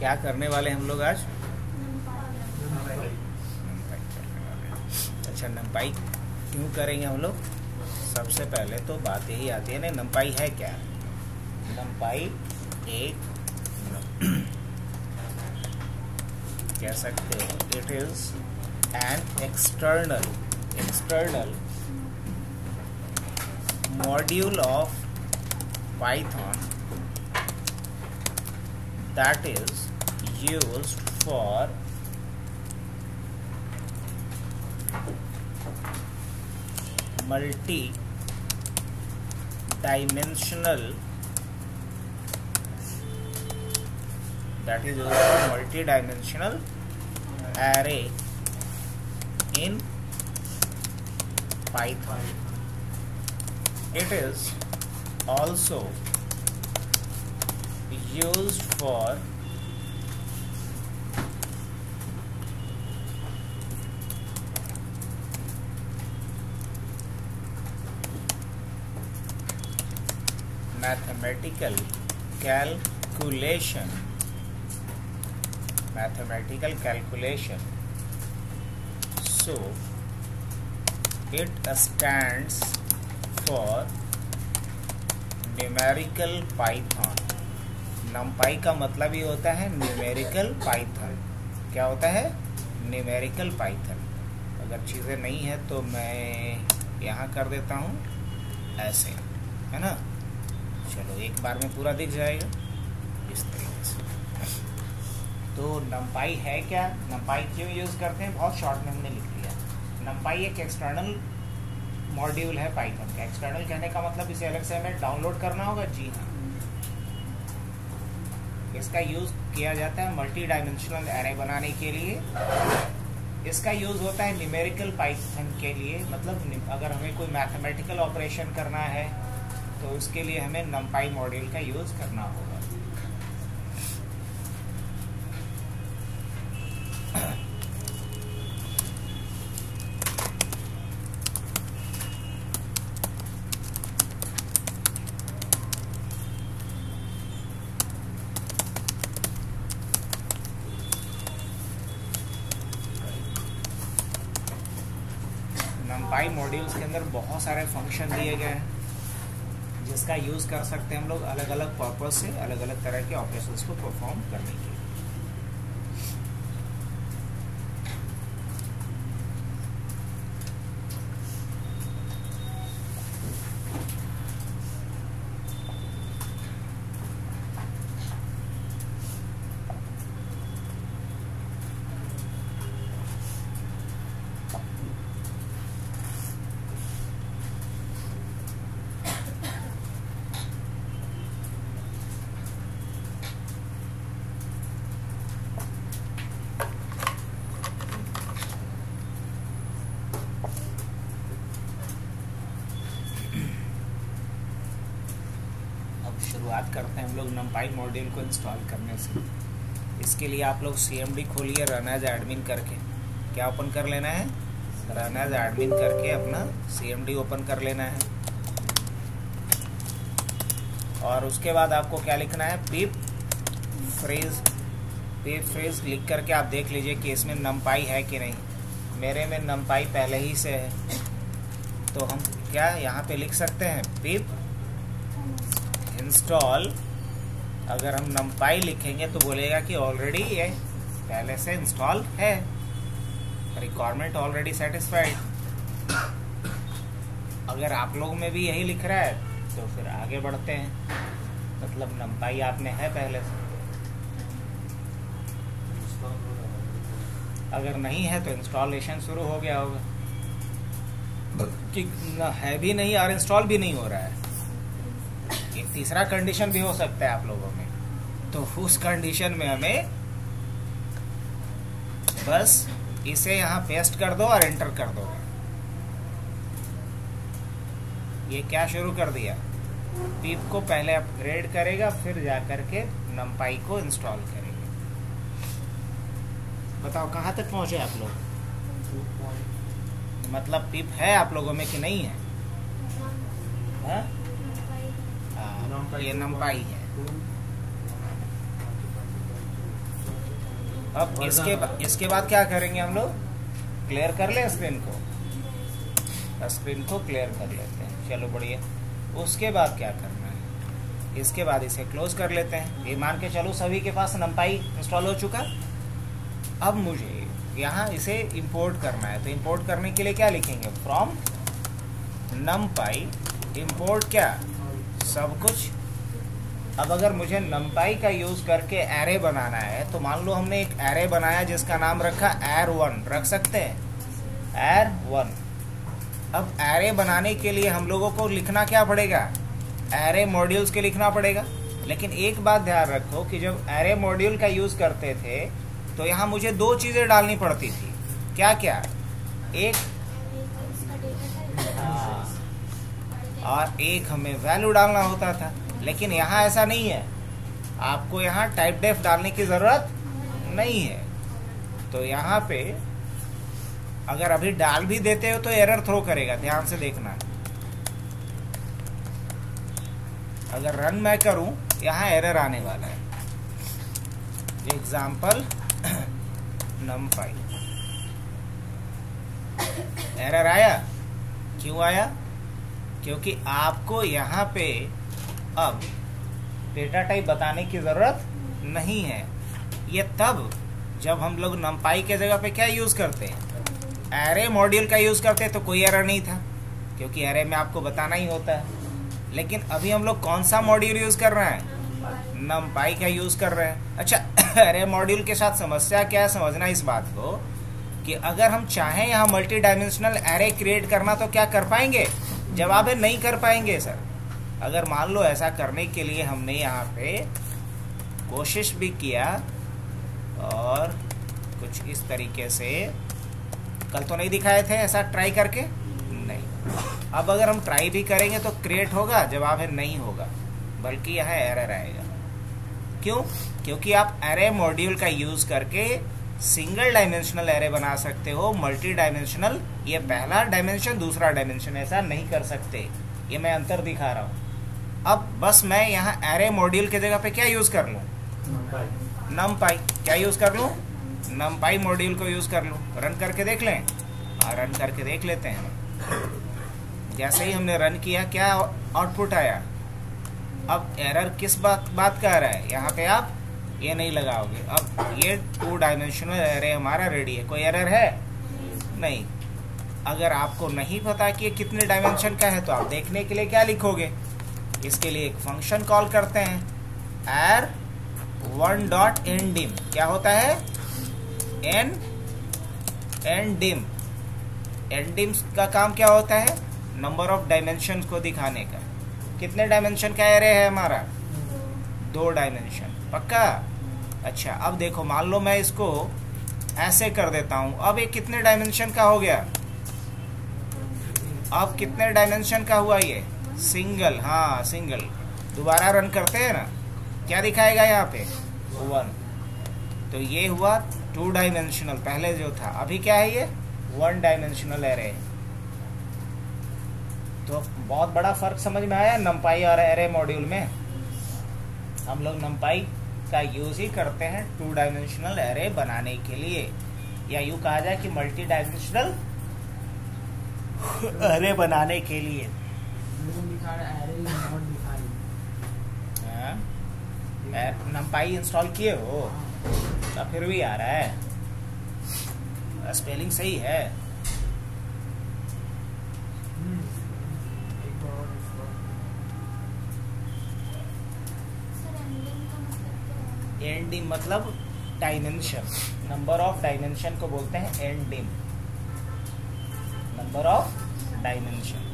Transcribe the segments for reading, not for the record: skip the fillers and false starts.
क्या करने वाले हम लोग आज? नंपाई करने वाले। अच्छा, नंपाई क्यों करेंगे हम लोग? सबसे पहले तो बात यही आती है ना, नंपाई है क्या? नंपाई एक कह सकते हो, it is an external module of Python that is used for multi-dimensional array in Python. It is also used for mathematical calculation. So it stands for numerical Python. नंपाई का मतलब ही होता है न्यूमेरिकल पाइथन। क्या होता है? Numerical Python. अगर चीज़ें नहीं है तो मैं यहाँ कर देता हूँ ऐसे, है ना। चलो एक बार में पूरा दिख जाएगा इस तरीके से। तो नंपाई है क्या, नंपाई क्यों यूज़ करते हैं, बहुत शॉर्ट में हमने लिख दिया। नंपाई एक एक्सटर्नल मॉड्यूल है पाइथन का। एक्सटर्नल कहने का मतलब इसे अलग से हमें डाउनलोड करना होगा। जी हाँ, इसका यूज किया जाता है मल्टी डायमेंशनल एरे बनाने के लिए। इसका यूज होता है न्यूमेरिकल पाइथन के लिए, मतलब अगर हमें कोई मैथमेटिकल ऑपरेशन करना है तो उसके लिए हमें नंपाई मॉड्यूल का यूज करना होगा। नंपाई मॉड्यूल्स के अंदर बहुत सारे फंक्शन दिए गए हैं जिसका यूज कर सकते हैं हम लोग अलग अलग पर्पज से, अलग अलग तरह के ऑपरेशंस को परफॉर्म करने के लिए। शुरुआत करते हैं हम लोग नंपाई मॉड्यूल को इंस्टॉल करने से। इसके लिए आप लोग CMD खोलिए रन एज एडमिन करके। क्या ओपन कर लेना है? रन एज एडमिन करके अपना CMD ओपन कर लेना है। और उसके बाद आपको क्या लिखना है? पिप फ्रेज लिख करके आप देख लीजिए कि इसमें नंपाई है कि नहीं। मेरे में नंपाई पहले ही से है, तो हम क्या यहाँ पे लिख सकते हैं? पिप इंस्टॉल। अगर हम नंपाई लिखेंगे तो बोलेगा कि ऑलरेडी ये पहले से इंस्टॉल है, रिक्वायरमेंट ऑलरेडी सेटिस्फाइड। अगर आप लोग में भी यही लिख रहा है तो फिर आगे बढ़ते हैं, मतलब नंपाई आप में है पहले से। अगर नहीं है तो इंस्टॉलेशन शुरू हो गया होगा, कि है भी नहीं और इंस्टॉल भी नहीं हो रहा है। एक तीसरा कंडीशन भी हो सकता है आप लोगों में, तो उस कंडीशन में हमें बस इसे यहाँ पेस्ट कर दो और एंटर कर दो। ये क्या शुरू कर दिया? पिप को पहले अपग्रेड करेगा, फिर जाकर के नंपाई को इंस्टॉल करेगा। बताओ कहाँ तक पहुंचे आप लोग? मतलब पिप है आप लोगों में कि नहीं है? ये नंपाई है। अब इसके बाद क्या करेंगे हम लोग, क्लियर कर लें स्क्रीन को, क्लियर कर लेते हैं। चलो बढ़िया। उसके बाद क्या करना है, इसके बाद इसे क्लोज कर लेते हैं। ये मान के चलो सभी के पास numpy इंस्टॉल हो चुका। अब मुझे यहाँ इसे इंपोर्ट करना है, तो इंपोर्ट करने के लिए क्या लिखेंगे, फ्रॉम numpy इंपोर्ट क्या, सब कुछ। अब अगर मुझे numpy का यूज करके एरे बनाना है, तो मान लो हमने एक एरे बनाया जिसका नाम रखा ar1, रख सकते हैं ar1। अब एरे बनाने के लिए हम लोगों को लिखना क्या पड़ेगा, एरे मॉड्यूल्स के लिखना पड़ेगा। लेकिन एक बात ध्यान रखो कि जब एरे मॉड्यूल का यूज करते थे तो यहाँ मुझे दो चीजें डालनी पड़ती थी। क्या क्या, एक और एक हमें वैल्यू डालना होता था। लेकिन यहाँ ऐसा नहीं है, आपको यहाँ टाइप डेफ डालने की जरूरत नहीं है। तो यहाँ पे अगर अभी डाल भी देते हो तो एरर थ्रो करेगा, ध्यान से देखना। अगर रन मैं करूं, यहाँ एरर आने वाला है। एग्जाम्पल numpy, एरर आया। क्यों आया, क्योंकि आपको यहाँ पे अब डेटा टाइप बताने की जरूरत नहीं है। ये तब जब हम लोग numpy के जगह पे क्या यूज करते हैं, एरे मॉड्यूल का यूज करते, तो कोई एरर नहीं था, क्योंकि एरे में आपको बताना ही होता है। लेकिन अभी हम लोग कौन सा मॉड्यूल यूज कर रहे हैं, numpy का यूज कर रहे हैं। अच्छा, एरे मॉड्यूल के साथ समस्या क्या है, समझना इस बात को कि अगर हम चाहें यहाँ मल्टी डायमेंशनल एरे क्रिएट करना तो क्या कर पाएंगे, जवाब है नहीं कर पाएंगे सर। अगर मान लो ऐसा करने के लिए हमने यहाँ पे कोशिश भी किया और कुछ इस तरीके से, कल तो नहीं दिखाए थे ऐसा ट्राई करके, नहीं। अब अगर हम ट्राई भी करेंगे तो क्रिएट होगा, जवाब है नहीं होगा, बल्कि यहाँ एरर आएगा। क्यों, क्योंकि आप एरे मॉड्यूल का यूज करके सिंगल डायमेंशनल एरे बना सकते हो, मल्टी डायमेंशनल ये पहला डायमेंशन दूसरा डायमेंशन ऐसा नहीं कर सकते। ये मैं अंतर दिखा रहा हूँ। अब बस मैं यहाँ एरे मॉड्यूल के जगह पे क्या यूज कर लूँ, numpy। क्या यूज कर लूँ, numpy मॉड्यूल को यूज कर लूँ। रन करके देख लें, हाँ रन करके देख लेते हैं। जैसे ही हमने रन किया क्या आउटपुट आया। अब एरर किस बात का आ रहा है, यहाँ पे आप ये नहीं लगाओगे। अब ये 2 डायमेंशनल एरे हमारा रेडी है, कोई एरर है नहीं। अगर आपको नहीं पता कि ये कितने डायमेंशन का है तो आप देखने के लिए क्या लिखोगे, इसके लिए एक फंक्शन कॉल करते हैं ar1.ndim। क्या होता है, ndim। ndim का काम क्या होता है, नंबर ऑफ डायमेंशन को दिखाने का। कितने डायमेंशन का एरे है हमारा, 2 डायमेंशन, पक्का। अच्छा, अब देखो मान लो मैं इसको ऐसे कर देता हूं। अब ये कितने डायमेंशन का हो गया, अब कितने डायमेंशन का हुआ, ये सिंगल। हाँ सिंगल। दोबारा रन करते हैं ना, क्या दिखाएगा यहाँ पे, 1। तो ये हुआ 2 डायमेंशनल पहले जो था, अभी क्या है ये 1 डायमेंशनल एरे। तो बहुत बड़ा फर्क समझ में आया numpy और एरे मॉड्यूल में। हम लोग numpy का यूज ही करते हैं 2 डायमेंशनल एरे बनाने के लिए, या यूं कहा जाए कि मल्टी डायमेंशनल एरे बनाने के लिए। numpy इंस्टॉल किए हो तो फिर भी आ रहा है, स्पेलिंग सही है। ndim मतलब डायमेंशन, नंबर ऑफ डायमेंशन को बोलते हैं ndim, number of dimension.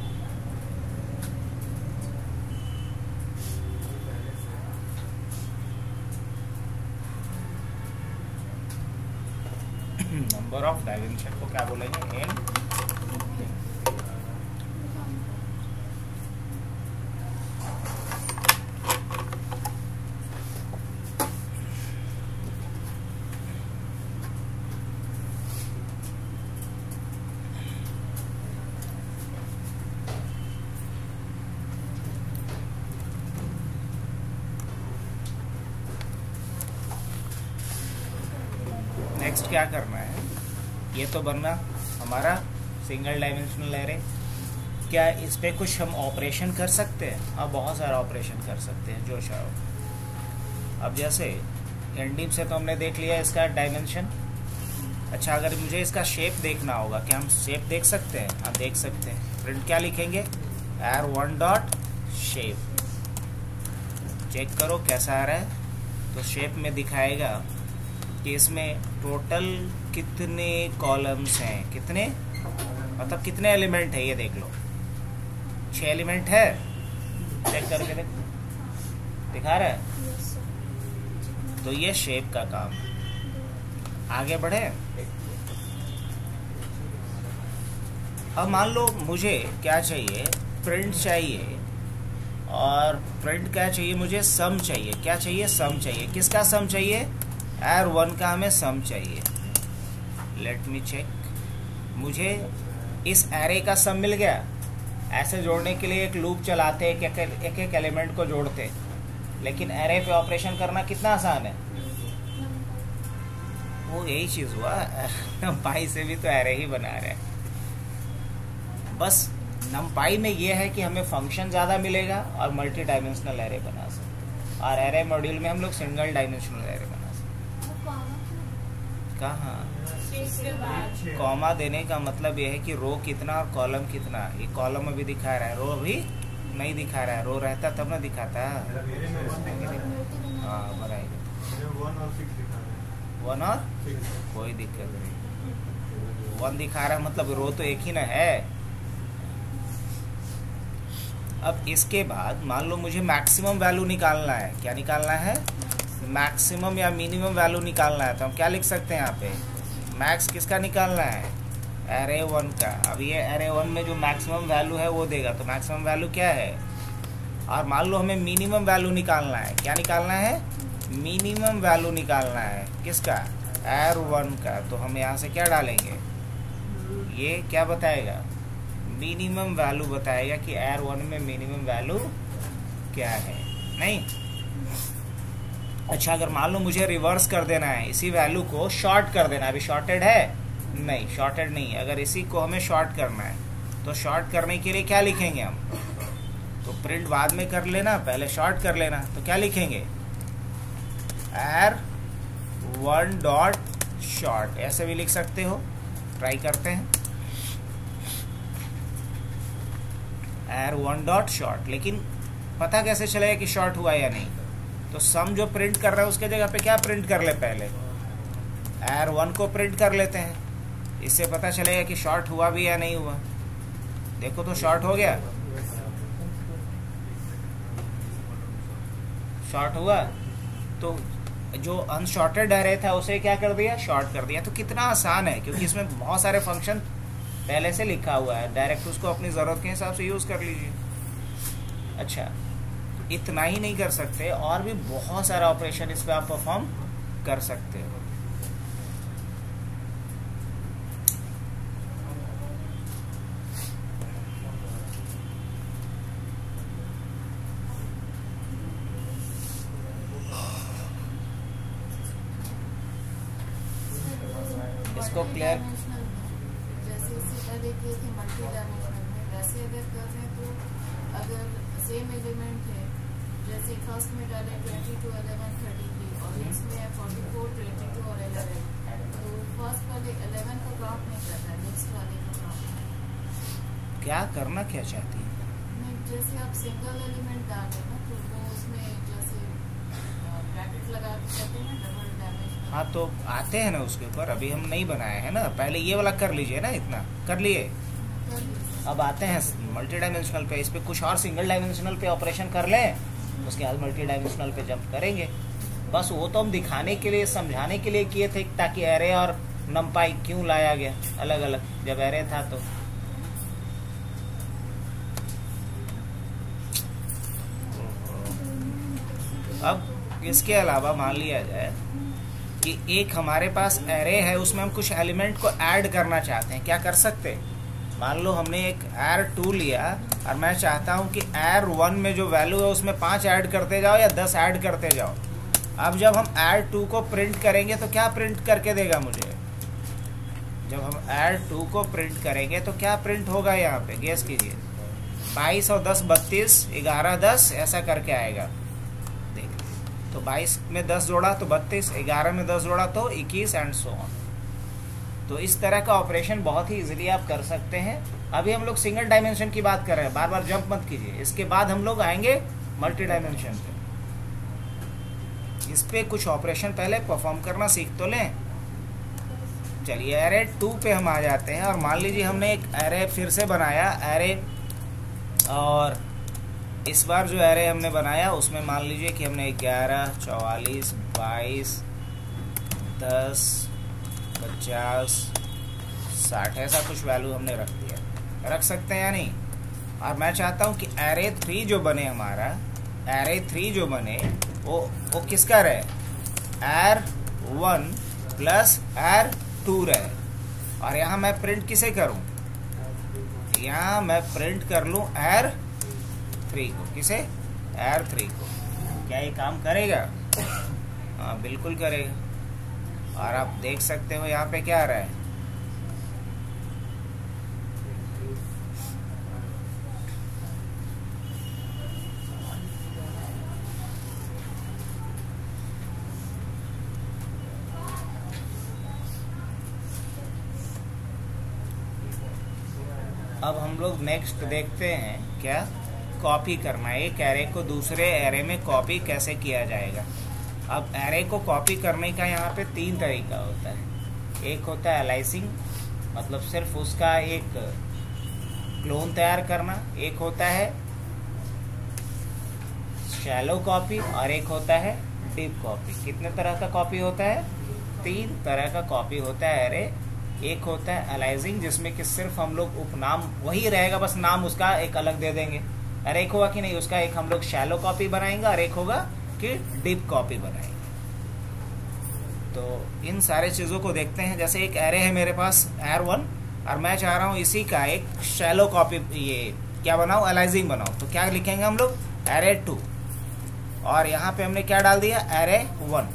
Number of dimension को क्या बोलेंगे, n। नेक्स्ट क्या करना है, ये तो बनना हमारा सिंगल डायमेंशनल एरे। क्या इस पे कुछ हम ऑपरेशन कर सकते हैं? अब बहुत सारा ऑपरेशन कर सकते हैं जो चाहो। अब जैसे एंडिंग से तो हमने देख लिया इसका डायमेंशन। अच्छा, अगर मुझे इसका शेप देखना होगा, क्या हम शेप देख सकते हैं? हाँ, देख सकते हैं। प्रिंट क्या लिखेंगे? r1 dot shape. चेक करो कैसा आ रहा है। तो शेप में दिखाएगा कि इसमें टोटल कितने कॉलम्स हैं, कितने मतलब कितने एलिमेंट है, ये देख लो। 6 एलिमेंट है। चेक करके देख, दिखा रहा है। तो ये शेप का काम। आगे बढ़े। अब मान लो मुझे क्या चाहिए, प्रिंट चाहिए, और प्रिंट क्या चाहिए मुझे, सम चाहिए। क्या चाहिए? सम चाहिए। किसका सम चाहिए? r1 का हमें सम चाहिए। Let me check. मुझे इस एरे का सम मिल गया। ऐसे जोड़ने के लिए एक लूप चलाते, एक एक एलिमेंट को जोड़ते, लेकिन एरे पे ऑपरेशन करना कितना आसान है। वो यही चीज हुआ, नमपाई से भी तो एरे ही बना रहे हैं। बस नमपाई में ये है कि हमें फंक्शन ज़्यादा मिलेगा और मल्टी डायमेंशनल एरे बना सकते, और एरे मॉड्यूल में हम लोग सिंगल डायमेंशनल एरे बना सकते। कहाँ? कॉमा देने का मतलब ये है कि रो कितना और कॉलम कितना। ये कॉलम अभी दिखा रहा है, रो अभी नहीं दिखा रहा है। रो रहता तब ना दिखाता। हाँ, बनाएगा 1 और कोई दिक्कत नहीं। 1 दिखा रहा है मतलब रो तो एक ही ना है। अब इसके बाद मान लो मुझे मैक्सिमम वैल्यू निकालना है। क्या निकालना है? मैक्सिमम या मिनिमम वैल्यू निकालना है। तो हम क्या लिख सकते हैं यहाँ पे? मैक्स किसका निकालना है? एरे 1 का। अब ये एरे 1 में जो मैक्सिमम वैल्यू है वो देगा। तो मैक्सिमम वैल्यू क्या है? और मान लो हमें मिनिमम वैल्यू निकालना है। क्या निकालना है? मिनिमम वैल्यू निकालना है। किसका? r1 का। तो हम यहाँ से क्या डालेंगे? ये क्या बताएगा? मिनिमम वैल्यू बताएगा कि r1 में मिनिमम वैल्यू क्या है। नहीं? अच्छा, अगर मान लो मुझे रिवर्स कर देना है, इसी वैल्यू को शॉर्ट कर देना है। अभी शॉर्टेड है? नहीं, शॉर्टेड नहीं है। अगर इसी को हमें शॉर्ट करना है तो शॉर्ट करने के लिए क्या लिखेंगे हम? तो प्रिंट बाद में कर लेना, पहले शॉर्ट कर लेना। तो क्या लिखेंगे? r1 dot short. ऐसे भी लिख सकते हो। ट्राई करते हैं। r1 dot short. लेकिन पता कैसे चलेगा कि शॉर्ट हुआ या नहीं? तो सम जो प्रिंट कर रहा है उसके जगह पे क्या प्रिंट कर ले? पहले r1 को प्रिंट कर लेते हैं। इससे पता चलेगा कि शॉर्ट हुआ भी या नहीं हुआ। देखो तो शॉर्ट हो गया। शॉर्ट हुआ। तो जो अनशॉर्टेड एरे था उसे क्या कर दिया? शॉर्ट कर दिया। तो कितना आसान है, क्योंकि इसमें बहुत सारे फंक्शन पहले से लिखा हुआ है। डायरेक्ट उसको अपनी ज़रूरत के हिसाब से यूज़ कर लीजिए। अच्छा, इतना ही नहीं कर सकते, और भी बहुत सारा ऑपरेशन इस पर आप परफॉर्म कर सकते हो। इसको क्लियर जैसे पहले किए थे मल्टी डायमेंशनल में, वैसे अगर कर रहे हैं तो अगर सेम एलिमेंट है, जैसे फर्स्ट में डाले 22, 11, 33 और नेक्स्ट में 44, 22 और 11, तो फर्स्ट वाले 11 का काउंट नहीं करता, नेक्स्ट वाले का काउंट। क्या करना क्या चाहती है? जैसे आप सिंगल एलिमेंट डाल रहे हैं ना, तो वो उसमें जैसे ब्रैकेट लगा के करते हैं डबल डायमेंशनल। हाँ, तो आते हैं ना उसके ऊपर। अभी हम नहीं बनाए हैं ना, पहले ये वाला कर लीजिए ना। इतना कर लिए, अब आते हैं मल्टी डायमेंशनल पे। इस पे कुछ और सिंगल डायमेंशनल पे ऑपरेशन कर लें, उसके बाद मल्टी डायमेंशनल पे जंप करेंगे। बस वो तो हम दिखाने के लिए, समझाने के लिए किए थे, ताकि एरे और नमपाई क्यों लाया गया अलग अलग जब एरे था। तो अब इसके अलावा मान लिया जाए कि एक हमारे पास एरे है, उसमें हम कुछ एलिमेंट को ऐड करना चाहते हैं। क्या कर सकते हैं? मान लो हमने एक r2 लिया और मैं चाहता हूं कि r1 में जो वैल्यू है उसमें 5 ऐड करते जाओ या 10 ऐड करते जाओ। अब जब हम add 2 को प्रिंट करेंगे तो क्या प्रिंट करके देगा मुझे? जब हम add 2 को प्रिंट करेंगे तो क्या प्रिंट होगा यहाँ पे? गेस कीजिए। 22 और 10 32, 11 10 ऐसा करके आएगा। देखिए, तो 22 में 10 जोड़ा तो 32, 11 में 10 जोड़ा तो 21 एंड सो ऑन। तो इस तरह का ऑपरेशन बहुत ही इजीली आप कर सकते हैं। अभी हम लोग सिंगल डायमेंशन की बात कर रहे हैं, बार बार जंप मत कीजिए। इसके बाद हम लोग आएंगे मल्टी डायमेंशन पे। इस पे कुछ ऑपरेशन पहले परफॉर्म करना सीख तो लें। चलिए एरे 2 पे हम आ जाते हैं और मान लीजिए हमने एक एरे फिर से बनाया एरे, और इस बार जो एरे हमने बनाया उसमें मान लीजिए कि हमने 11 44 22 10 50 60 ऐसा कुछ वैल्यू हमने रख दिया। रख सकते हैं या नहीं? और मैं चाहता हूं कि एरे 3 जो बने हमारा, एरे 3 जो बने वो किसका रहे? R1 प्लस R2 रहे। और यहाँ मैं प्रिंट किसे करूं? यहाँ मैं प्रिंट कर लूं R3 को। किसे? R3 को। क्या ये काम करेगा? हाँ बिल्कुल करेगा। और आप देख सकते हो यहाँ पे क्या आ रहा है? अब हम लोग नेक्स्ट देखते हैं क्या कॉपी करना है। एक एरे को दूसरे एरे में कॉपी कैसे किया जाएगा। अब एरे को कॉपी करने का यहाँ पे 3 तरीका होता है। एक होता है अलाइसिंग, मतलब सिर्फ उसका एक क्लोन तैयार करना। एक होता है शैलो कॉपी और एक होता है डीप कॉपी। कितने तरह का कॉपी होता है? 3 तरह का कॉपी होता है एरे। एक होता है अलाइजिंग, जिसमें कि सिर्फ हम लोग उपनाम वही रहेगा, बस नाम उसका एक अलग दे देंगे। और एक होगा कि नहीं, उसका एक हम लोग शैलो कॉपी बनाएंगे और एक होगा कि डीप कॉपी बनाएंगे। तो इन सारे चीज़ों को देखते हैं। जैसे एक एरे है मेरे पास R1 और मैं चाह रहा हूँ इसी का एक शैलो कॉपी, ये क्या बनाऊँ? अलाइजिंग बनाऊँ। तो क्या लिखेंगे हम लोग? एरे 2। और यहाँ पे हमने क्या डाल दिया? एरे 1।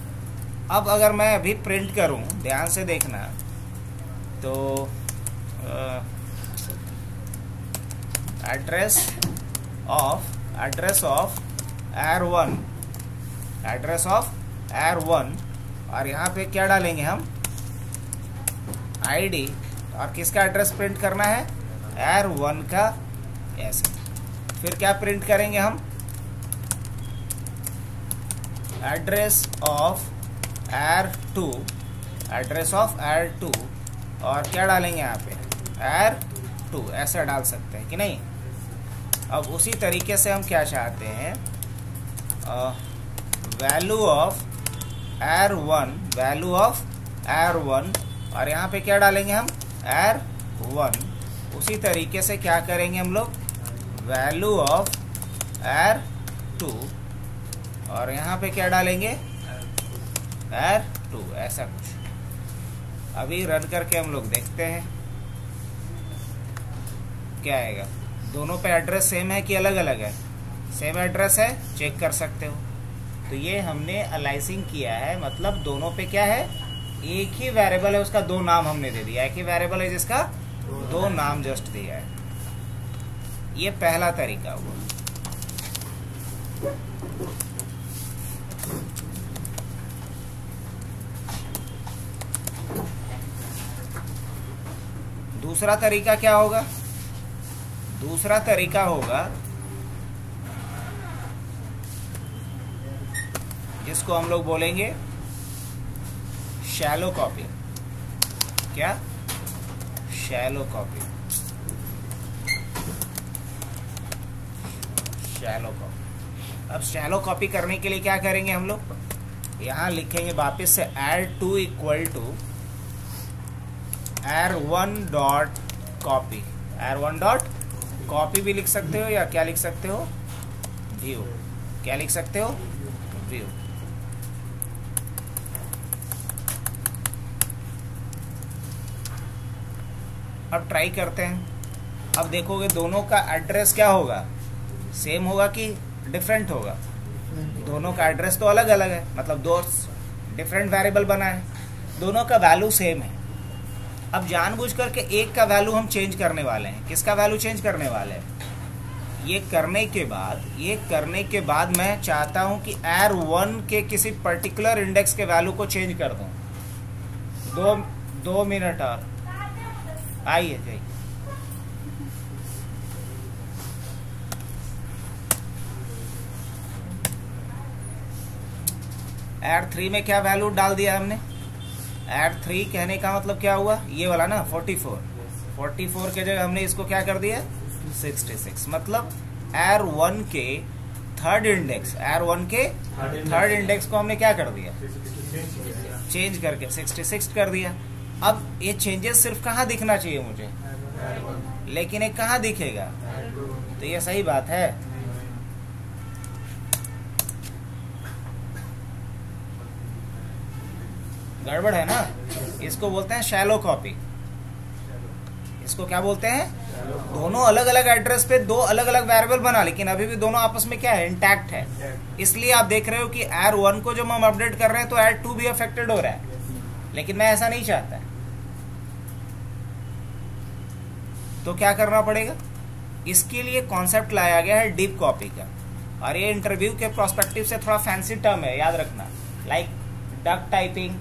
अब अगर मैं अभी प्रिंट करूँ, ध्यान से देखना, तो एड्रेस ऑफ R1 और यहाँ पे क्या डालेंगे हम? ID। और किसका एड्रेस प्रिंट करना है? R1 का। ऐसे फिर क्या प्रिंट करेंगे हम? एड्रेस ऑफ R2 और क्या डालेंगे यहाँ पे? R2। ऐसा डाल सकते हैं कि नहीं? अब उसी तरीके से हम क्या चाहते हैं? वैल्यू ऑफ R1 और यहाँ पे क्या डालेंगे हम? R1। उसी तरीके से क्या करेंगे हम लोग? वैल्यू ऑफ R2 और यहाँ पे क्या डालेंगे? R2। ऐसा कुछ। अभी रन करके हम लोग देखते हैं क्या आएगा। दोनों पे एड्रेस सेम है कि अलग अलग है? सेम एड्रेस है, चेक कर सकते हो। तो ये हमने अलाइसिंग किया है, मतलब दोनों पे क्या है? एक ही वेरिएबल है, उसका 2 नाम हमने दे दिया। एक ही वेरिएबल है जिसका 2 नाम जस्ट दिया है। ये पहला तरीका हुआ। दूसरा तरीका क्या होगा? दूसरा तरीका होगा जिसको हम लोग बोलेंगे शैलो कॉपी। क्या? Shallow copy. अब शैलो कॉपी करने के लिए क्या करेंगे हम लोग? यहाँ लिखेंगे वापस से R2 equal to R1 dot copy. R1 dot copy भी लिख सकते हो या क्या लिख सकते हो? व्यू। क्या लिख सकते हो? व्यू। अब ट्राई करते हैं। अब देखोगे दोनों का एड्रेस क्या होगा? सेम होगा कि डिफरेंट होगा? दोनों का एड्रेस तो अलग अलग है, मतलब दो डिफरेंट वेरिएबल बना है, दोनों का वैल्यू सेम है। अब जानबूझ करके एक का वैल्यू हम चेंज करने वाले हैं। किसका वैल्यू चेंज करने वाले हैं? ये करने के बाद मैं चाहता हूं कि R1 के किसी पर्टिकुलर इंडेक्स के वैल्यू को चेंज कर दूं। 2 मिनट और आइए जाइए। R3 में क्या वैल्यू डाल दिया हमने? R3 कहने का मतलब क्या हुआ? ये वाला ना 44 के जगह हमने इसको क्या कर दिया? 66। मतलब R1 के थर्ड इंडेक्स को हमने क्या कर दिया? चेंज करके 66 कर दिया। अब ये चेंजेस सिर्फ कहाँ दिखना चाहिए मुझे, लेकिन ये कहाँ दिखेगा? तो ये सही बात है। गड़बड़ है ना? इसको बोलते हैं शैलो कॉपी। इसको क्या बोलते हैं? दोनों अलग अलग एड्रेस पे दो अलग अलग वेरिएबल बना, लेकिन अभी भी दोनों आपस में क्या है? इंटैक्ट है। इसलिए आप देख रहे हो कि R1 को जब हम अपडेट कर रहे हैं तो R2 भी अफेक्टेड हो रहा है, लेकिन मैं ऐसा नहीं चाहता। तो क्या करना पड़ेगा? इसके लिए कॉन्सेप्ट लाया गया है डीप कॉपी का, और ये इंटरव्यू के प्रोस्पेक्टिव से थोड़ा फैंसी टर्म है, याद रखना। Like duck typing,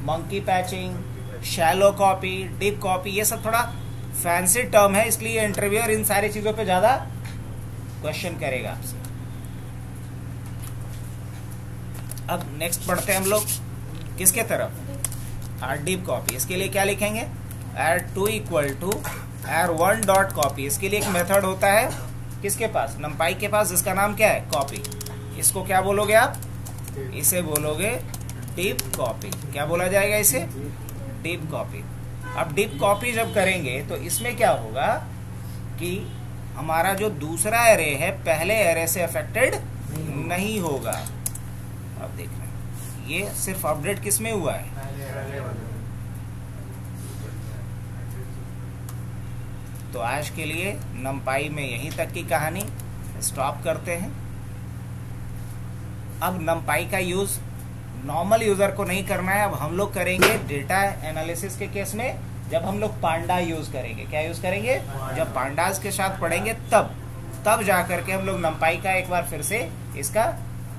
monkey patching, shallow copy, deep copy, ये सब थोड़ा फैंसी टर्म है, इसलिए इंटरव्यूअर इन सारी चीजों पे ज्यादा क्वेश्चन करेगा आपसे। अब नेक्स्ट बढ़ते हैं हम लोग किसके तरफ? Deep copy. इसके लिए क्या लिखेंगे? R2 equal to R1 dot copy. इसके लिए एक मेथड होता है किसके पास? numpy के पास, जिसका नाम क्या है? कॉपी। इसको क्या बोलोगे आप? इसे बोलोगे डीप कॉपी। क्या बोला जाएगा इसे? Deep copy. अब डीप कॉपी जब करेंगे तो इसमें क्या होगा कि हमारा जो दूसरा एरे है पहले एरे से अफेक्टेड नहीं होगा। अब देखना, ये सिर्फ अपडेट किस में हुआ है? तो आज के लिए numpy में यहीं तक की कहानी स्टॉप करते हैं। अब numpy का यूज नॉर्मल यूजर को नहीं करना है, अब हम लोग करेंगे डेटा एनालिसिस के केस में, जब हम लोग पांडा यूज करेंगे। क्या यूज करेंगे? जब पांडास के साथ पढ़ेंगे तब जा करके हम लोग numpy का एक बार फिर से इसका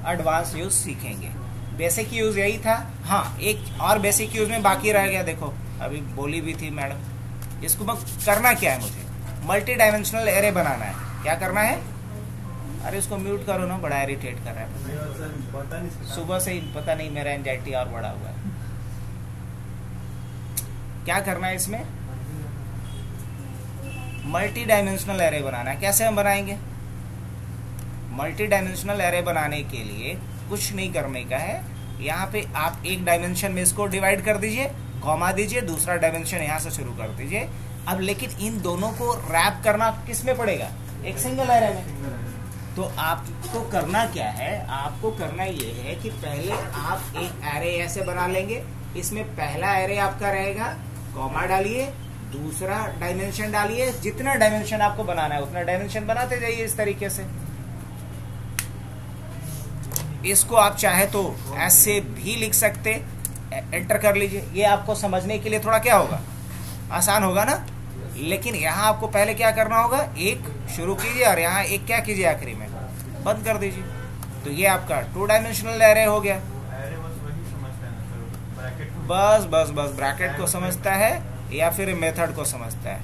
एडवांस यूज सीखेंगे। बेसिक यूज यही था। हाँ, एक और बेसिक यूज में बाकी रह गया, देखो अभी बोली भी थी मैडम। इसको करना क्या है? मुझे मल्टी डायमेंशनल एरे बनाना है। क्या करना है? अरे उसको म्यूट करो ना, बड़ा इरिटेट कर रहा है। सुबह से ही पता नहीं मेरा एंजाइटी और बढ़ा हुआ है। क्या करना है इसमें? मल्टी डायमेंशनल एरे बनाना है। कैसे हम बनाएंगे? मल्टी डायमेंशनल एरे बनाने के लिए कुछ नहीं करने का है। यहाँ पे आप एक डायमेंशन में इसको डिवाइड कर दीजिए, कॉमा दीजिए, दूसरा डायमेंशन यहाँ से शुरू कर दीजिए। अब लेकिन इन दोनों को रैप करना किस में पड़ेगा? एक सिंगल एरे में। तो आपको करना क्या है? आपको करना ये है कि पहले आप एक एरे ऐसे बना लेंगे। इसमें पहला एरे आपका रहेगा, कॉमा डालिए, दूसरा डायमेंशन डालिए, जितना डायमेंशन आपको बनाना है उतना डायमेंशन बनाते जाइए इस तरीके से। इसको आप चाहे तो ऐसे भी लिख सकते, एंटर कर लीजिए। ये आपको समझने के लिए थोड़ा क्या होगा? आसान होगा ना। लेकिन यहाँ आपको पहले क्या करना होगा? एक शुरू कीजिए और यहाँ एक क्या कीजिए? आखिरी में बंद कर दीजिए। तो ये आपका 2 डायमेंशनल एरे हो गया। बस बस बस ब्रैकेट को समझता है या फिर मेथड को समझता है?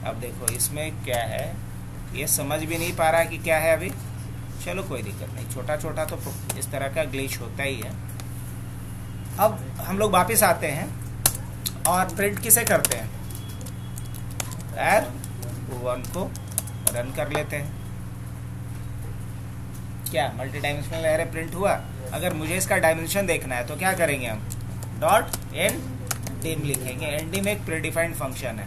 अब देखो इसमें क्या है, ये समझ भी नहीं पा रहा है कि क्या है अभी। चलो कोई दिक्कत नहीं, छोटा छोटा तो इस तरह का ग्लिच होता ही है। अब हम लोग वापस आते हैं और प्रिंट किसे करते हैं? R1 को रन कर लेते हैं। क्या मल्टी डायमेंशनल एरे प्रिंट हुआ? अगर मुझे इसका डायमेंशन देखना है तो क्या करेंगे हम? डॉट ndim लिखेंगे। ndim एक प्रीडिफाइंड फंक्शन है।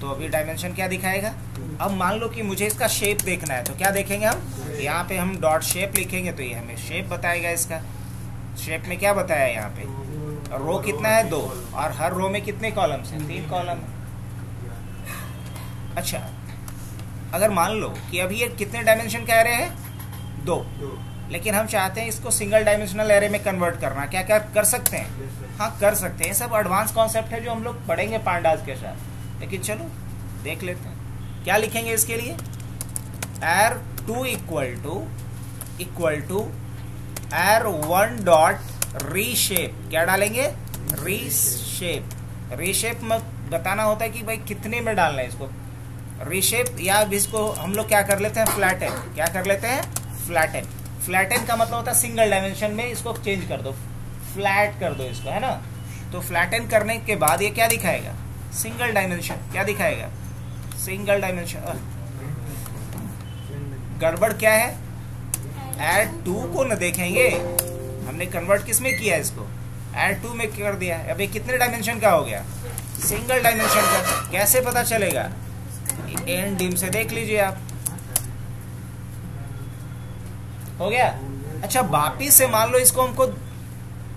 तो अभी डायमेंशन क्या दिखाएगा? अब मान लो कि मुझे इसका शेप देखना है तो क्या देखेंगे हम? यहाँ पे हम डॉट शेप लिखेंगे तो ये हमें शेप बताएगा इसका। शेप में क्या बताया यहाँ पे, रो कितना है 2, और हर रो में कितने कॉलम्स हैं, 3 कॉलम है। अच्छा, अगर मान लो कि अभी ये कितने डायमेंशन का एरे है, 2, लेकिन हम चाहते हैं इसको सिंगल डायमेंशनल एरे में कन्वर्ट करना, क्या क्या कर सकते हैं? हाँ, कर सकते हैं। सब एडवांस कॉन्सेप्ट है जो हम लोग पढ़ेंगे पांडास के साथ, लेकिन चलो देख लेते हैं। क्या लिखेंगे इसके लिए, r2 equal to r1 dot reshape. क्या डालेंगे, रीशेप। रीशेप में बताना होता है कि भाई कितने में डालना है इसको, रीशेप, या इसको हम लोग क्या कर लेते हैं, फ्लैटन। क्या कर लेते हैं, फ्लैटन। फ्लैटन का मतलब होता है सिंगल डायमेंशन में इसको चेंज कर दो, फ्लैट कर दो इसको, है ना। तो फ्लैटन करने के बाद ये क्या दिखाएगा, सिंगल डायमेंशन। क्या दिखाएगा, सिंगल डायमेंशन। गड़बड़ क्या है, एड 2 को न देखेंगे, हमने कन्वर्ट किस में किया, इसको एड 2 में कर दिया। अब ये कितने डायमेंशन का हो गया, सिंगल डायमेंशन का। कैसे पता चलेगा, एंड डिम से देख लीजिए आप, हो गया। अच्छा, वापिस से मान लो इसको हमको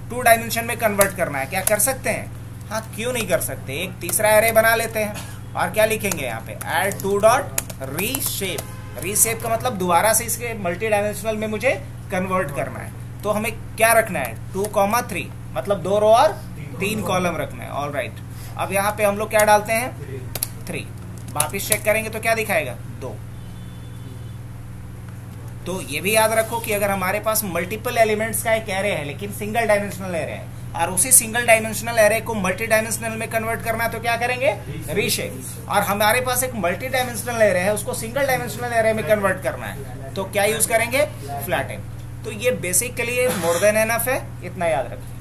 2 डायमेंशन में कन्वर्ट करना है, क्या कर सकते हैं, हाँ क्यों नहीं कर सकते, एक तीसरा एरे बना लेते हैं। और क्या लिखेंगे यहाँ पे, एड 2 डॉट रीशेप। रीशेप का मतलब दोबारा से इसके मल्टी डायमेंशनल में मुझे कन्वर्ट करना है। तो हमें क्या रखना है, 2,3, मतलब 2 रो और 3 कॉलम रखना है। ऑल राइट, अब यहाँ पे हम लोग क्या डालते हैं, 3। वापिस चेक करेंगे तो क्या दिखाएगा, 2। तो ये भी याद रखो कि अगर हमारे पास मल्टीपल एलिमेंट्स का एक एरे है लेकिन सिंगल डायमेंशनल एरे है, और उसी सिंगल डायमेंशनल एरे को मल्टी डायमेंशनल में कन्वर्ट करना है, तो क्या करेंगे, रीशेप। और हमारे पास एक मल्टी डायमेंशनल एरे है, उसको सिंगल डायमेंशनल एरे में कन्वर्ट करना है, तो क्या यूज करेंगे, फ्लैटन। तो ये बेसिकली मोर देन एनफ है, इतना याद रखें।